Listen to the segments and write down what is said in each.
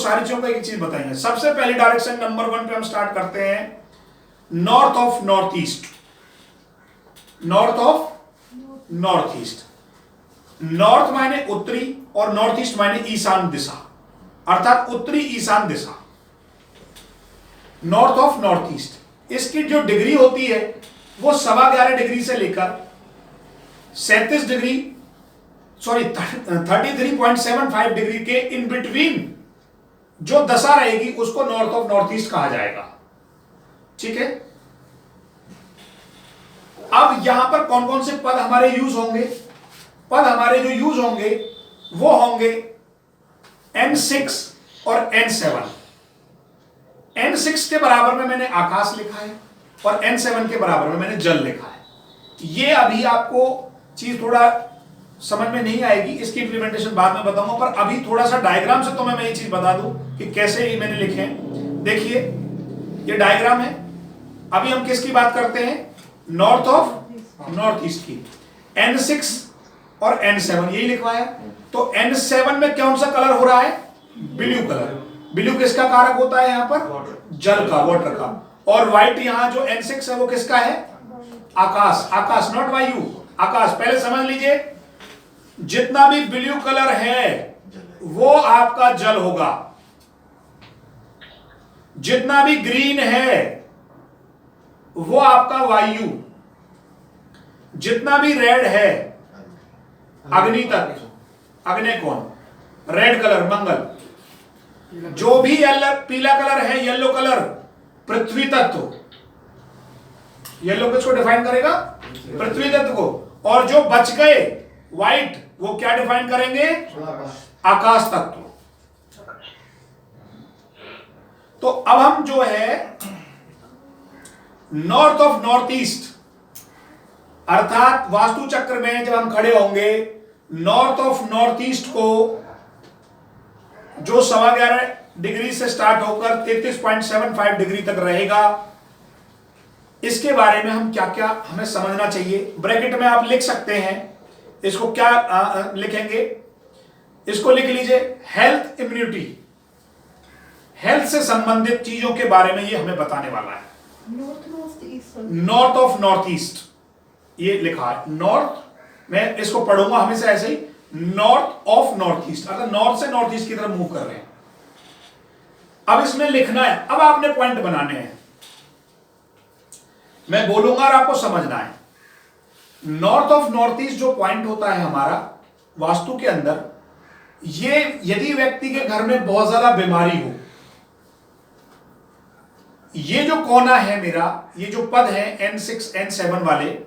सारी चीजों को एक चीज बताएंगे। सबसे पहली डायरेक्शन नंबर 1 पे हम स्टार्ट करते हैं north of north east. North of north east, north मायने उत्तरी और नॉर्थ ईस्ट मायने ईशान दिशा, अर्थात उत्तरी ईशान दिशा। नॉर्थ ऑफ नॉर्थ ईस्ट, इसकी जो डिग्री होती है वो 11.25 डिग्री से लेकर 37 डिग्री 33.75 डिग्री के इन बिटवीन जो दशा रहेगी उसको नॉर्थ ऑफ नॉर्थ ईस्ट कहा जाएगा। ठीक है, अब यहां पर कौन कौन से पद हमारे यूज होंगे? पद हमारे जो यूज होंगे वो होंगे N6 और N7। N6 के बराबर में मैंने आकाश लिखा है और N7 के बराबर में मैंने जल लिखा है। ये अभी आपको चीज थोड़ा समझ में नहीं आएगी, इसकी इंप्लीमेंटेशन बाद में बताऊंगा, पर अभी थोड़ा सा डायग्राम से तो मैं ये चीज बता दूं कि कैसे ये मैंने लिखे हैं। देखिए ये डायग्राम है। अभी हम किसकी बात करते हैं? नॉर्थ ऑफ नॉर्थ ईस्ट की। N6 और N7 यही लिखवाया। तो N7 में कौन सा कलर हो रहा है? Blue colour. ब्लू किसका कारक होता है? यहां पर जल का, वाटर का। और व्हाइट यहां जो N6 है वो किसका है? आकाश। आकाश नॉट वायु, आकाश। पहले समझ लीजिए, जितना भी ब्लू कलर है वो आपका जल होगा, जितना भी ग्रीन है वो आपका वायु, जितना भी रेड है अग्नि तत्व, अग्नि कौन, रेड कलर मंगल, जो भी पीला कलर है येलो कलर पृथ्वी तत्व। येलो किसको डिफाइन करेगा? पृथ्वी तत्व को। और जो बच गए व्हाइट वो क्या डिफाइन करेंगे? आकाश तत्व। तो अब हम जो है नॉर्थ ऑफ नॉर्थ ईस्ट, अर्थात वास्तु चक्र में जब हम खड़े होंगे नॉर्थ ऑफ नॉर्थ ईस्ट को जो 11.25 डिग्री से स्टार्ट होकर 33.75 डिग्री तक रहेगा, इसके बारे में हम क्या क्या हमें समझना चाहिए। ब्रैकेट में आप लिख सकते हैं, इसको क्या लिखेंगे? इसको लिख लीजिए हेल्थ इम्यूनिटी। हेल्थ से संबंधित चीजों के बारे में ये हमें बताने वाला है। नॉर्थ ऑफ नॉर्थ ईस्ट ये लिखा है। नॉर्थ, मैं इसको पढ़ूंगा हमेशा ऐसे ही, नॉर्थ ऑफ नॉर्थ ईस्ट, अगर नॉर्थ से नॉर्थ ईस्ट की तरफ मूव कर रहे हैं। अब इसमें लिखना है, अब आपने पॉइंट बनाने हैं, मैं बोलूंगा और आपको समझना है। नॉर्थ ऑफ नॉर्थ ईस्ट जो पॉइंट होता है हमारा वास्तु के अंदर, ये यदि व्यक्ति के घर में बहुत ज्यादा बीमारी हो, ये जो कोना है मेरा, ये जो पद है N6 N7 वाले,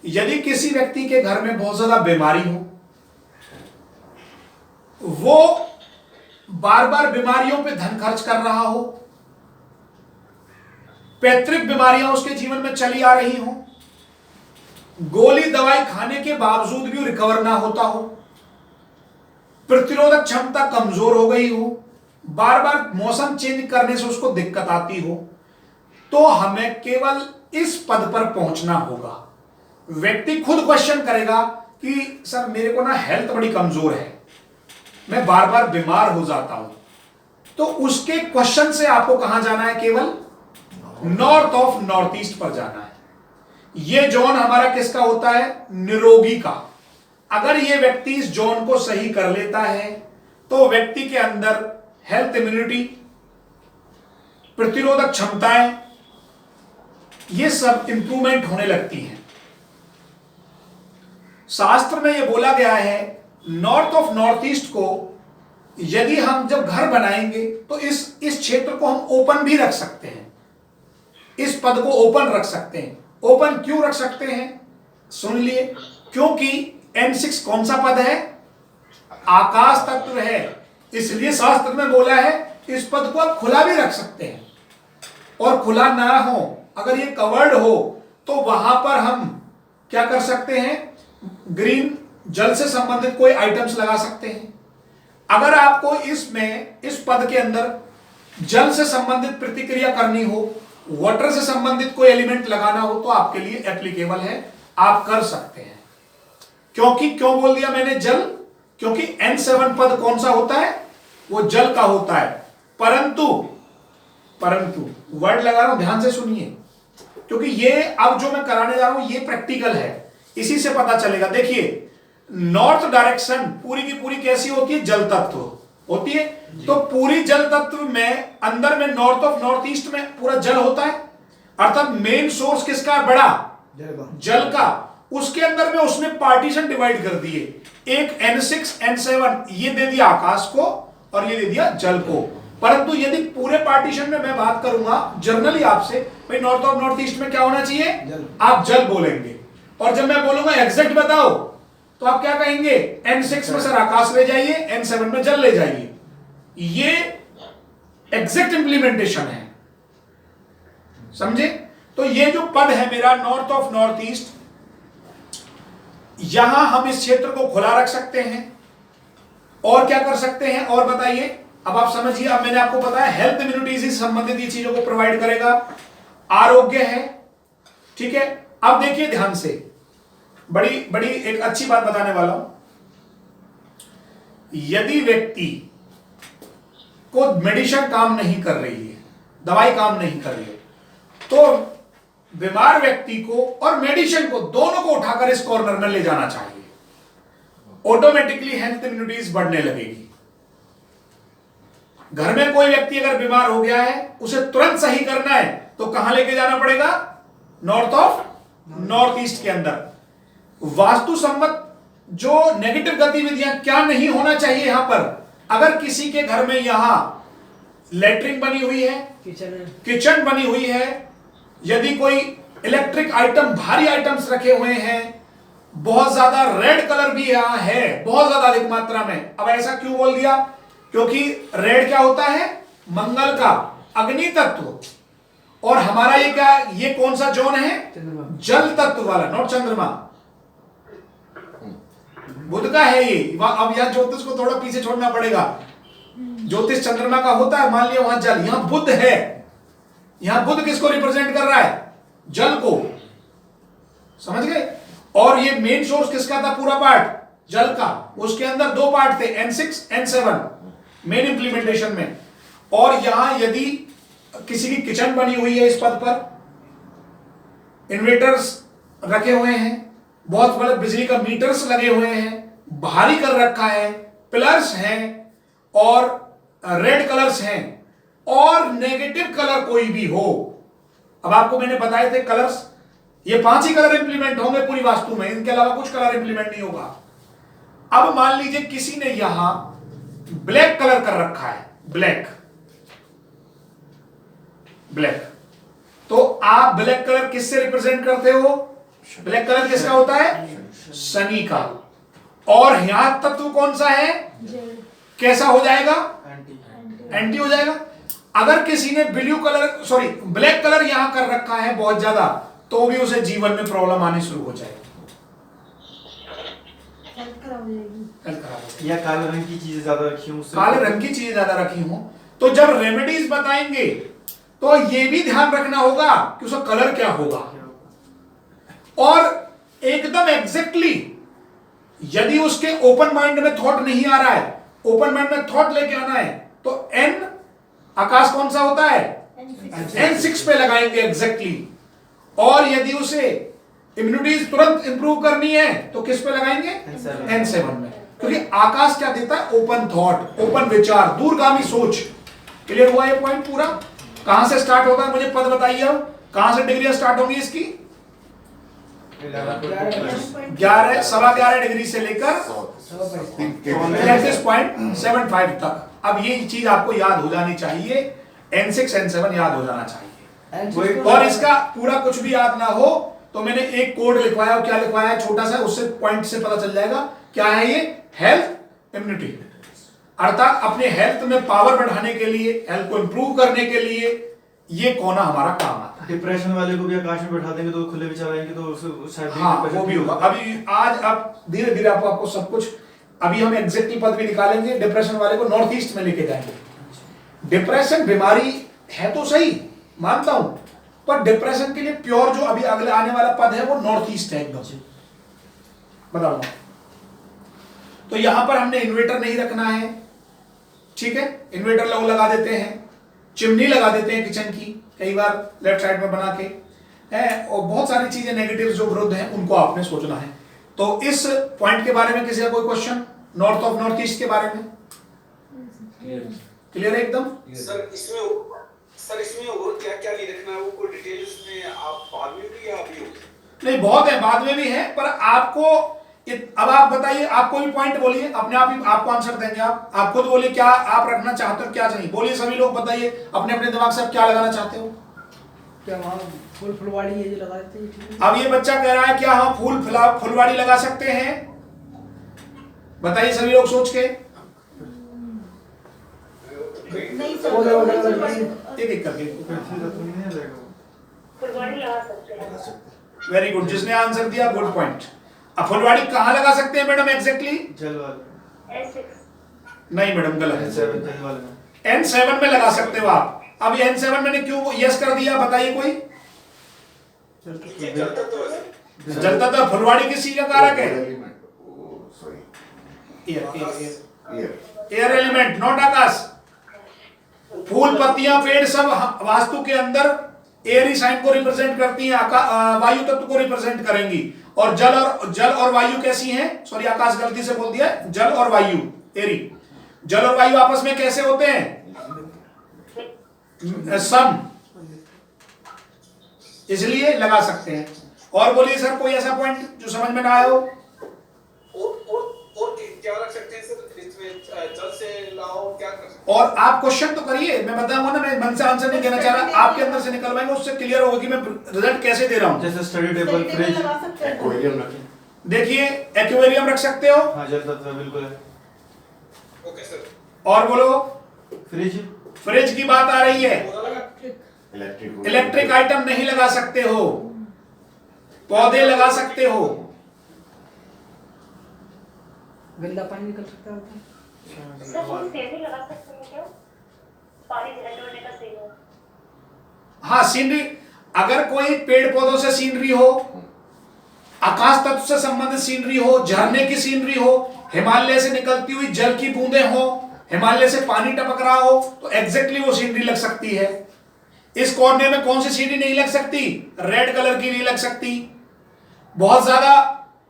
यदि किसी व्यक्ति के घर में बहुत ज्यादा बीमारी हो, वो बार बार बीमारियों पे धन खर्च कर रहा हो, पैतृक बीमारियां उसके जीवन में चली आ रही हो, गोली दवाई खाने के बावजूद भी रिकवर ना होता हो, प्रतिरोधक क्षमता कमजोर हो गई हो, बार बार मौसम चेंज करने से उसको दिक्कत आती हो, तो हमें केवल इस पद पर पहुंचना होगा। व्यक्ति खुद क्वेश्चन करेगा कि सर मेरे को ना हेल्थ बड़ी कमजोर है, मैं बार बार बीमार हो जाता हूं, तो उसके क्वेश्चन से आपको कहां जाना है? केवल नॉर्थ ऑफ नॉर्थ ईस्ट पर जाना है। यह जोन हमारा किसका होता है? निरोगी का। अगर यह व्यक्ति इस जोन को सही कर लेता है तो व्यक्ति के अंदर हेल्थ इम्यूनिटी, प्रतिरोधक क्षमताएं, ये सब इंप्रूवमेंट होने लगती हैं। शास्त्र में यह बोला गया है नॉर्थ ऑफ नॉर्थ ईस्ट को यदि हम जब घर बनाएंगे तो इस क्षेत्र को हम ओपन भी रख सकते हैं, इस पद को ओपन रख सकते हैं। ओपन क्यों रख सकते हैं? सुन लिए, क्योंकि N6 कौन सा पद है? आकाश तत्व है, इसलिए शास्त्र में बोला है इस पद को आप खुला भी रख सकते हैं। और खुला ना हो, अगर ये कवर्ड हो, तो वहां पर हम क्या कर सकते हैं? ग्रीन जल से संबंधित कोई आइटम्स लगा सकते हैं। अगर आपको इसमें इस पद के अंदर जल से संबंधित प्रतिक्रिया करनी हो, वाटर से संबंधित कोई एलिमेंट लगाना हो, तो आपके लिए एप्लीकेबल है, आप कर सकते हैं। क्योंकि क्यों बोल दिया मैंने जल? क्योंकि N7 पद कौन सा होता है? वो जल का होता है। परंतु वर्ड लगा रहा हूं, ध्यान से सुनिए, क्योंकि ये अब जो मैं कराने जा रहा हूं ये प्रैक्टिकल है, इसी से पता चलेगा। देखिए नॉर्थ डायरेक्शन पूरी की पूरी कैसी होती है, जल तत्व होती है। तो पूरी जल तत्व में अंदर में नॉर्थ ऑफ नॉर्थ ईस्ट में पूरा जल होता है, अर्थात मेन सोर्स किसका है, बड़ा जल का। उसके अंदर में उसने पार्टीशन डिवाइड कर दिए, एक N6 N7 ये दे दिया आकाश को और ये दे दिया जल को। परंतु यदि पूरे पार्टीशन में मैं बात करूंगा जनरली आपसे, भाई नॉर्थ ऑफ नॉर्थ ईस्ट में क्या होना चाहिए, आप जल बोलेंगे। और जब मैं बोलूंगा एग्जैक्ट बताओ तो आप क्या कहेंगे, N6 में सर आकाश ले जाइए, N7 में जल ले जाइए। ये एग्जैक्ट इंप्लीमेंटेशन है, समझे। तो ये जो पद है मेरा नॉर्थ ऑफ नॉर्थ ईस्ट, यहां हम इस क्षेत्र को खुला रख सकते हैं और क्या कर सकते हैं, और बताइए। अब आप समझिए, अब मैंने आपको बताया हेल्थ इम्यूनिटी से संबंधित ये चीजों को प्रोवाइड करेगा, आरोग्य है, ठीक है। अब देखिए ध्यान से, बड़ी बड़ी एक अच्छी बात बताने वाला हूं। यदि व्यक्ति को मेडिसिन काम नहीं कर रही है, दवाई काम नहीं कर रही है, तो बीमार व्यक्ति को और मेडिसिन को दोनों को उठाकर इस कॉर्नर में ले जाना चाहिए। ऑटोमेटिकली हेल्थ इम्यूनिटीज बढ़ने लगेगी। घर में कोई व्यक्ति अगर बीमार हो गया है, उसे तुरंत सही करना है तो कहां लेके जाना पड़ेगा, नॉर्थ ऑफ नॉर्थ ईस्ट के अंदर। वास्तु सम्मत जो नेगेटिव गतिविधियां क्या नहीं होना चाहिए यहां पर, अगर किसी के घर में यहां लेटरिन बनी हुई है, किचन बनी हुई है, यदि कोई इलेक्ट्रिक आइटम, भारी आइटम्स रखे हुए हैं, बहुत ज्यादा रेड कलर भी यहां है, बहुत ज्यादा अधिक मात्रा में। अब ऐसा क्यों बोल दिया, क्योंकि रेड क्या होता है, मंगल का अग्नि तत्व, और हमारा ये क्या, ये कौन सा जोन है, जल तत्व वाला, नॉट चंद्रमा, बुध का है ये। अब यहां ज्योतिष को थोड़ा पीछे छोड़ना पड़ेगा, ज्योतिष चंद्रमा का होता है, मान लिया वहां जल, यहां बुध है। यहां बुध किसको रिप्रेजेंट कर रहा है, जल को, समझ गए। और ये मेन सोर्स किसका था, पूरा पार्ट जल का, उसके अंदर दो पार्ट थे, N6 N7 मेन इंप्लीमेंटेशन में। और यहां यदि किसी की किचन बनी हुई है, इस पद पर इन्वर्टर्स रखे हुए हैं, बहुत बड़े बिजली का मीटर्स लगे हुए हैं, भारी कर रखा है, पिलर्स हैं और रेड कलर्स हैं, और नेगेटिव कलर कोई भी हो। अब आपको मैंने बताए थे कलर्स, ये 5 ही कलर इंप्लीमेंट होंगे पूरी वास्तु में, इनके अलावा कुछ कलर इंप्लीमेंट नहीं होगा। अब मान लीजिए किसी ने यहां ब्लैक कलर कर रखा है, ब्लैक, तो आप ब्लैक कलर किससे रिप्रेजेंट करते हो, ब्लैक कलर किसका होता है, शनि का। और यहां तत्व कौन सा है, कैसा हो जाएगा, एंटी हो जाएगा। अगर किसी ने ब्लैक कलर यहां कर रखा है बहुत ज्यादा, तो भी उसे जीवन में प्रॉब्लम आनी शुरू हो जाएगी, या काले रंग की चीजें ज्यादा रखी हूं, काले रंग की चीजें ज्यादा रखी हूं। तो जब रेमेडीज बताएंगे तो ये भी ध्यान रखना होगा कि उसका कलर क्या होगा। और एकदम एग्जैक्टली यदि उसके ओपन माइंड में थॉट नहीं आ रहा है, ओपन माइंड में थॉट लेके आना है, तो N आकाश कौन सा होता है, N6 पे लगाएंगे एग्जैक्टली। और यदि उसे इम्यूनिटीज तुरंत इंप्रूव करनी है तो किस पे लगाएंगे, N7 में। क्योंकि आकाश क्या देता है, ओपन थॉट, ओपन विचार, दूरगामी सोच। क्लियर हुआ ये पॉइंट पूरा। कहां से स्टार्ट होता है मुझे पद बताइए, अब कहां से डिग्रियां स्टार्ट होंगी इसकी, 11 सवा 11 डिग्री से लेकर 33.75 तक। अब ये चीज आपको याद हो जानी चाहिए, N6 N7 याद हो जाना चाहिए। और इसका पूरा कुछ भी याद ना हो तो मैंने एक कोड लिखवाया, क्या लिखवाया है छोटा सा, उससे पॉइंट से पता चल जाएगा क्या है ये, हेल्थ इम्यूनिटी, अर्थात अपने हेल्थ में पावर बढ़ाने के लिए, हेल्थ को इंप्रूव करने के लिए ये कोना हमारा काम आता है। डिप्रेशन वाले को भी आकाश में बैठा देंगे तो खुले विचार आएंगे तो शायद हाँ वो भी होगा। अभी आज अब धीरे धीरे आपको सब कुछ, अभी हम एग्जैक्टली पद भी निकालेंगे। डिप्रेशन वाले को नॉर्थ ईस्ट में लेके जाएंगे। डिप्रेशन बीमारी है तो सही, मानता हूं, पर डिप्रेशन के लिए प्योर जो अभी अगले आने वाला पद है वो नॉर्थ ईस्ट है एकदम, बताऊंगा। तो यहां पर हमने इन्वर्टर नहीं रखना है, ठीक है, इन्वर्टर लोग लगा देते हैं, चिमनी लगा देते हैं किचन की कई बार लेफ्ट साइड में बना के है, और बहुत सारी चीजें नेगेटिव जो विरुद्ध हैं उनको आपने सोचना है। तो इस पॉइंट के बारे में किसी का कोई question, north of north east के बारे में? क्लियर है एकदम? सर इसमें और क्या क्या नहीं रखना है, वो कोई डिटेल उसमें आप बाद में भी या अभी हो? नहीं, बहुत है, बाद में भी है, पर आपको अब आप बताइए, आप कोई पॉइंट बोलिए, अपने आप ही आपको आंसर देंगे। आप खुद बोलिए क्या आप रखना चाहते हो, क्या चाहिए, बोलिए सभी लोग, बताइए अपने अपने दिमाग से आप क्या लगाना चाहते हो। क्या वहाँ फुलवाड़ी ये जो लगा देते हैं? अब ये बच्चा कह रहा है क्या हम फुलवाड़ी लगा सकते हैं, बताइए सभी लोग सोच के, नहीं एक एक करके। फुलवाड़ी लगा सकते हैं। वेरी गुड, जिसने आंसर दिया गुड पॉइंट। अब फुलवाड़ी कहाँ लगा सकते हैं मैडम एग्जैक्टली? जल वाले। नहीं मैडम, गलत है। जल वाले में। N7 में लगा सकते हो आप। अब ये N7 मैंने क्यों यस कर दिया, बताइए कोई? जलता तो फुलवाड़ी किस चीज का कारक है? एयर एलिमेंट, नॉट आकाश। फूल, पत्तियां, पेड़ सब वास्तु के अंदर एयरी साइन को रिप्रेजेंट करती हैं, वायु तत्व को रिप्रेजेंट करेंगी। और जल और वायु कैसी हैं? सॉरी, आकाश गलती से बोल दिया, जल और वायु एरी। जल और वायु आपस में कैसे होते हैं? सम, इसलिए लगा सकते हैं। और बोलिए सर कोई ऐसा पॉइंट जो समझ में ना आया हो? और क्या रख सकते हैं सर इसमें, जल से लाओ क्या कर सकते हैं? और आप क्वेश्चन तो करिए, मैं बताऊंगा ना, मैं मन से आंसर नहीं देना चाह रहा, आपके अंदर से निकलवाएंगे, उससे क्लियर होगा कि मैं रिजल्ट कैसे दे रहा हूं। जैसे स्टडी टेबल, फ्रिज। लगा सकते हैं। एक्वेरियम रखें। देखिए, एक्वेरियम रख सकते हो। हाँ, जल तत्व बिल्कुल है। Okay sir. और बोलो, फ्रिज। फ्रिज की बात आ रही है। इलेक्ट्रिक आइटम नहीं लगा सकते हो, पौधे लगा सकते हो। गंदा पानी निकल सकता है। सर वो सीनरी लगा सकते हैं क्या? पानी झरने का सीन। हाँ, सीनरी, अगर कोई पेड़ पौधों से सीनरी हो, आकाश तत्व से संबंधित सीनरी हो, झरने की सीनरी हो, हिमालय से निकलती हुई जल की बूंदें हो, हिमालय से पानी टपक रहा हो, तो एग्जैक्टली वो सीनरी लग सकती है। इस कोने में कौन सी सीनरी नहीं लग सकती? रेड कलर की नहीं लग सकती। बहुत ज्यादा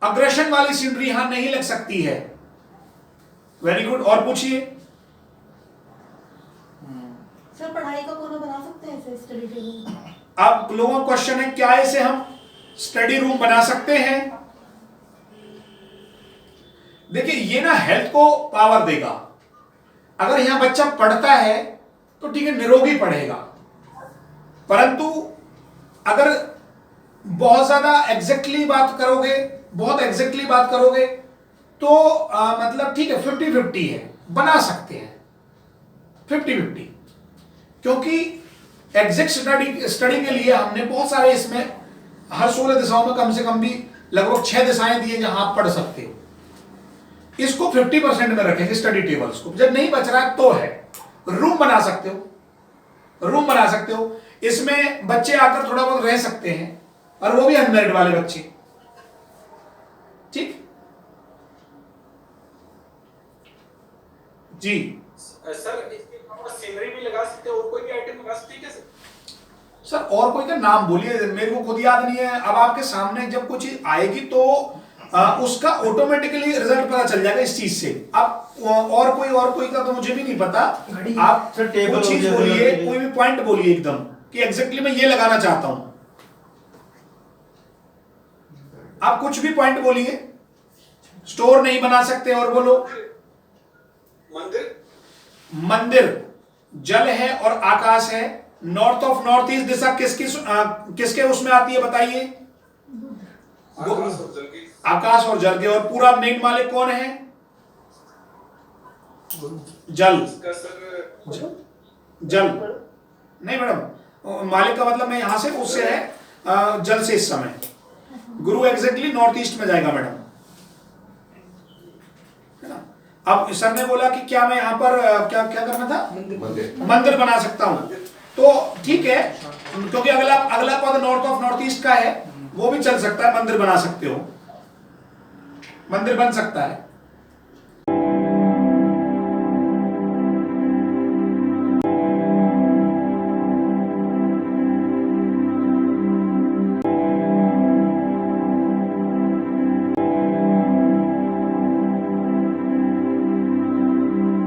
अग्रेशन वाली सीनरी यहां नहीं लग सकती है। वेरी गुड, और पूछिए। सर पढ़ाई का कोना बना सकते हैं ऐसे स्टडी टेबल? अब लोगों का क्वेश्चन है क्या इसे हम स्टडी रूम बना सकते हैं? देखिए, ये ना हेल्थ को पावर देगा। अगर यहां बच्चा पढ़ता है तो ठीक है, निरोगी पढ़ेगा, परंतु अगर बहुत ज्यादा एग्जैक्टली बात करोगे, बहुत एग्जैक्टली बात करोगे तो मतलब ठीक है 50-50 है, बना सकते हैं 50-50, क्योंकि एग्जैक्ट स्टडी के लिए हमने बहुत सारे इसमें हर 16 दिशाओं में कम से कम भी लगभग 6 दिशाएं दी है जहां आप पढ़ सकते हो। इसको 50% में रखेंगे स्टडी टेबल्स को, जब नहीं बच रहा है तो है। रूम बना सकते हो, रूम बना सकते हो, इसमें बच्चे आकर थोड़ा बहुत रह सकते हैं, और वो भी अनमेरिड वाले बच्चे। ठीक जी सर इसमें सीनरी भी लगा सकते हैं, और कोई भी आइटम लगा सकते हैं क्या सर? सर, और कोई का नाम बोलिए, मेरे को खुद याद नहीं है। अब आपके सामने जब कुछ चीज आएगी तो उसका ऑटोमेटिकली रिजल्ट पता चल जाएगा इस चीज से। अब और कोई का तो मुझे भी नहीं पता। आप सर, टेबल कोई चीज हो गया, बोलिए, टेबल। कोई भी पॉइंट बोलिए एकदम कि एग्जैक्टली मैं ये लगाना चाहता हूं। आप कुछ भी पॉइंट बोलिए। स्टोर नहीं बना सकते, और बोलो। मंदिर जल है और आकाश है। नॉर्थ ऑफ नॉर्थ ईस्ट दिशा किसके उसमें आती है, बताइए? आकाश और जल के। और पूरा मेन मालिक कौन है? जल। जल नहीं मैडम, मालिक का मतलब मैं यहां से उससे है जल से। इस समय गुरु एग्जैक्टली नॉर्थ ईस्ट में जाएगा मैडम, है ना। अब सर ने बोला कि क्या मैं यहां पर क्या क्या करना था? मंदिर बना सकता हूं, तो ठीक है, क्योंकि अगला पद नॉर्थ ऑफ नॉर्थ ईस्ट का है, वो भी चल सकता है। मंदिर बना सकते हो, मंदिर बन सकता है।